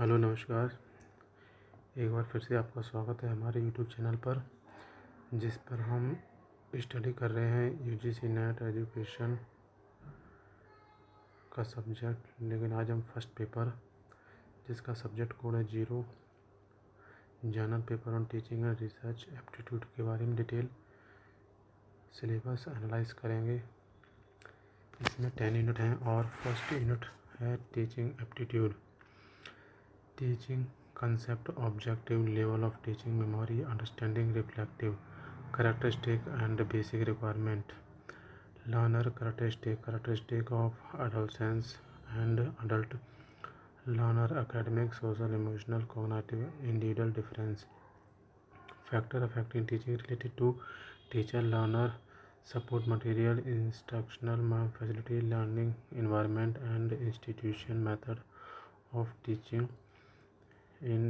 Hello नमस्कार। एक बार फिर से आपका स्वागत है हमारे यूट्यूब चैनल पर, जिस पर हम स्टडी कर रहे हैं यूजीसी नेट एजुकेशन का सब्जेक्ट। लेकिन आज हम फर्स्ट पेपर, जिसका सब्जेक्ट कोड है 0, journal paper on teaching and research aptitude के बारे में डिटेल सिलेबस एनालाइज करेंगे। इसमें 10 यूनिट हैं और फर्स्ट यूनिट है teaching aptitude. Teaching concept, objective, level of teaching, memory, understanding, reflective, characteristic and basic requirement, learner characteristic of adolescence and adult learner, academic, social, emotional, cognitive, individual difference, factor affecting teaching related to teacher learner, support material, instructional facility, learning environment and institution, method of teaching in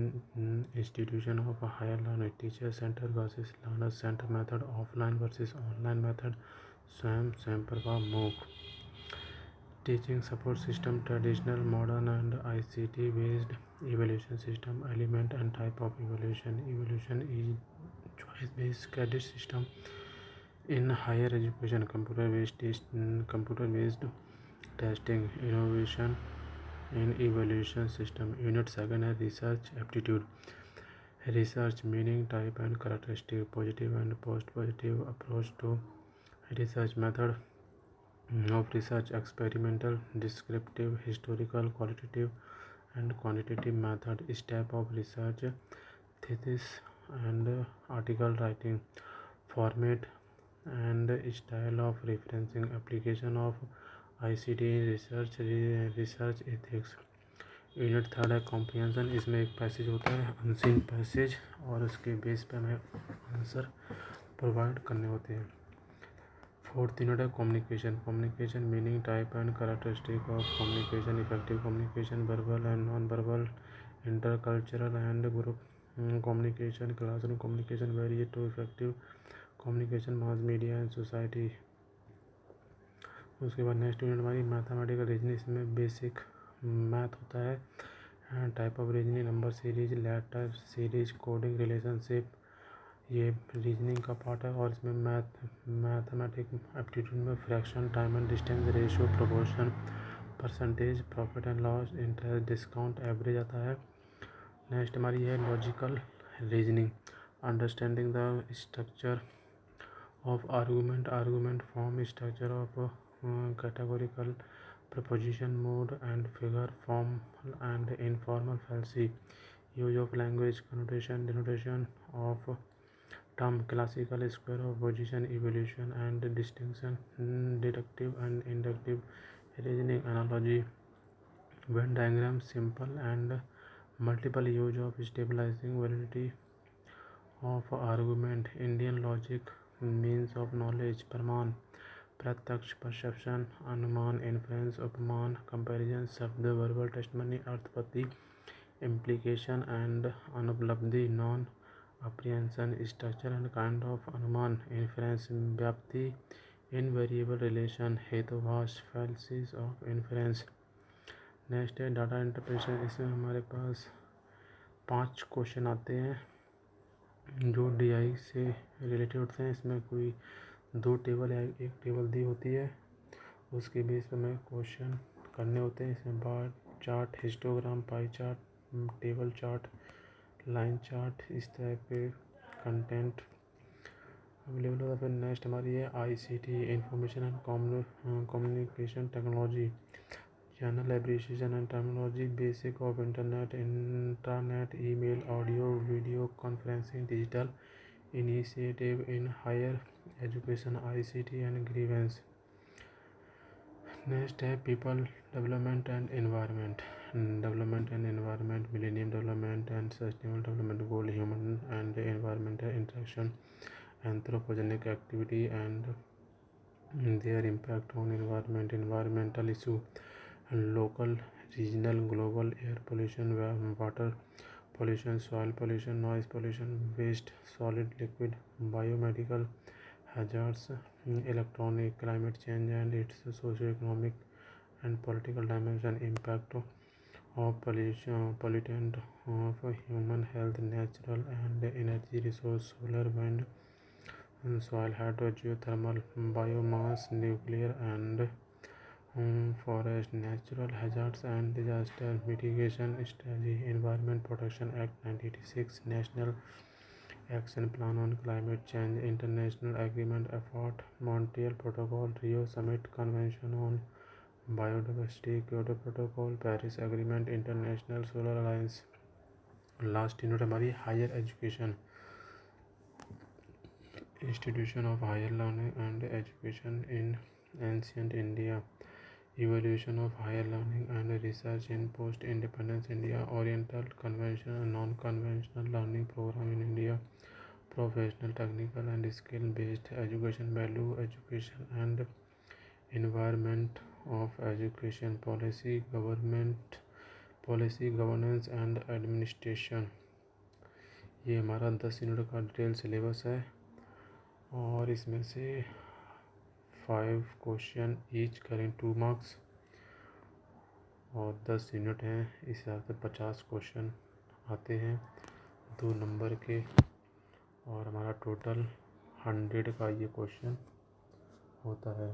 institution of a higher learner, teacher center versus learner center method, offline versus online method, स्वयं Prabha MOOC, teaching support system, traditional, modern and ICT based evaluation system, element and type of evaluation is choice based credit system in higher education, computer based testing, innovation in evaluation system. Unit 2 है research aptitude. Research meaning, type and characteristic, positive and post-positive approach to research, method of research, experimental, descriptive, historical, qualitative and quantitative method, step of research, thesis and article writing, format and style of referencing, application of ICT in research ethics. Unit 3 है comprehension. इसमें एक passage होता है unseen passage और उसके base पे हमें answer provide करने होते हैं। 4th यूनिट है communication meaning, type and characteristic of communication, effective communication, verbal and non verbal, intercultural and group communication, classroom communication, वेरिएट to effective communication, mass media and society. उसके बाद next unit हमारी mathematical reasoning. इसमें basic math होता है, type of reasoning, number series, letter series, coding, relationship, ये reasoning का part है। और इसमें मैथमेटिक एप्टीट्यूड में fraction, time and distance, ratio, proportion, percentage, profit and loss, interest, discount, average आता है। नेक्स्ट हमारी है logical reasoning, understanding the structure of argument form, structure of categorical preposition, mode and figure, formal and informal fallacy, use of language, connotation, denotation of term, classical, square of position, evolution and distinction, deductive and inductive reasoning, analogy, Venn diagram, simple and multiple use of stabilizing validity of argument, Indian logic, means of knowledge, प्रमाण, प्रत्यक्ष, perception, अनुमान, influence, उपमान, comparison, शब्द, verbal testimony, अर्थपत्ति, implication and अनुपलब्धि, non apprehension, structure and kind of अनुमान, inference, व्याप्ति, invariable relation, हेतुवाद, फैलसीज ऑफ इन्फ्रेंस। नेक्स्ट है डाटा इंटरप्रिटेशन। इसमें हमारे पास 5 क्वेश्चन आते हैं जो DI से रिलेटेड होते हैं। इसमें कोई 2 टेबल या एक टेबल दी होती है, उसके बेस पर हमें क्वेश्चन करने होते हैं। इसमें bar chart, histogram, pie chart, table chart, line chart, इस तरह के कंटेंट अवेलेबल होता है। फिर नेक्स्ट हमारी है ICT, information and communication technology, channel abbreviation and terminology, basic of internet, email, audio, video conferencing, digital initiative in higher education, ICT and grievance. Next है people development and environment, millennium development and sustainable development goal, human and environmental interaction, anthropogenic activity and their impact on environment, environmental issue, local, regional, global, air pollution, water pollution, soil pollution, noise pollution, waste, solid, liquid, biomedical hazards, electronic, climate change and its socio-economic and political dimension, impact of pollutant of human health, natural and energy resource, solar, wind, soil, hydro, geothermal, biomass, nuclear and forest, natural hazards and disaster mitigation strategy, Environment Protection Act 1986, National Action Plan on Climate Change, International Agreement Effort, Montreal Protocol, Rio Summit, Convention on Biodiversity, Kyoto Protocol, Paris Agreement, International Solar Alliance। Last unit हमारी higher education, institution of higher learning and education in ancient India, evolution of higher learning and research in post-independence India, Oriental conventional and non-conventional learning program in India, professional, technical and skill-based education, value education and environment of education, policy, government policy, governance and administration। ये हमारा 10 unit का detail syllabus है और इसमें से 5 question each करें 2 marks और 10 unit हैं, इस हिसाब से 50 क्वेश्चन आते हैं 2 नंबर के और हमारा टोटल 100 का ये क्वेश्चन होता है।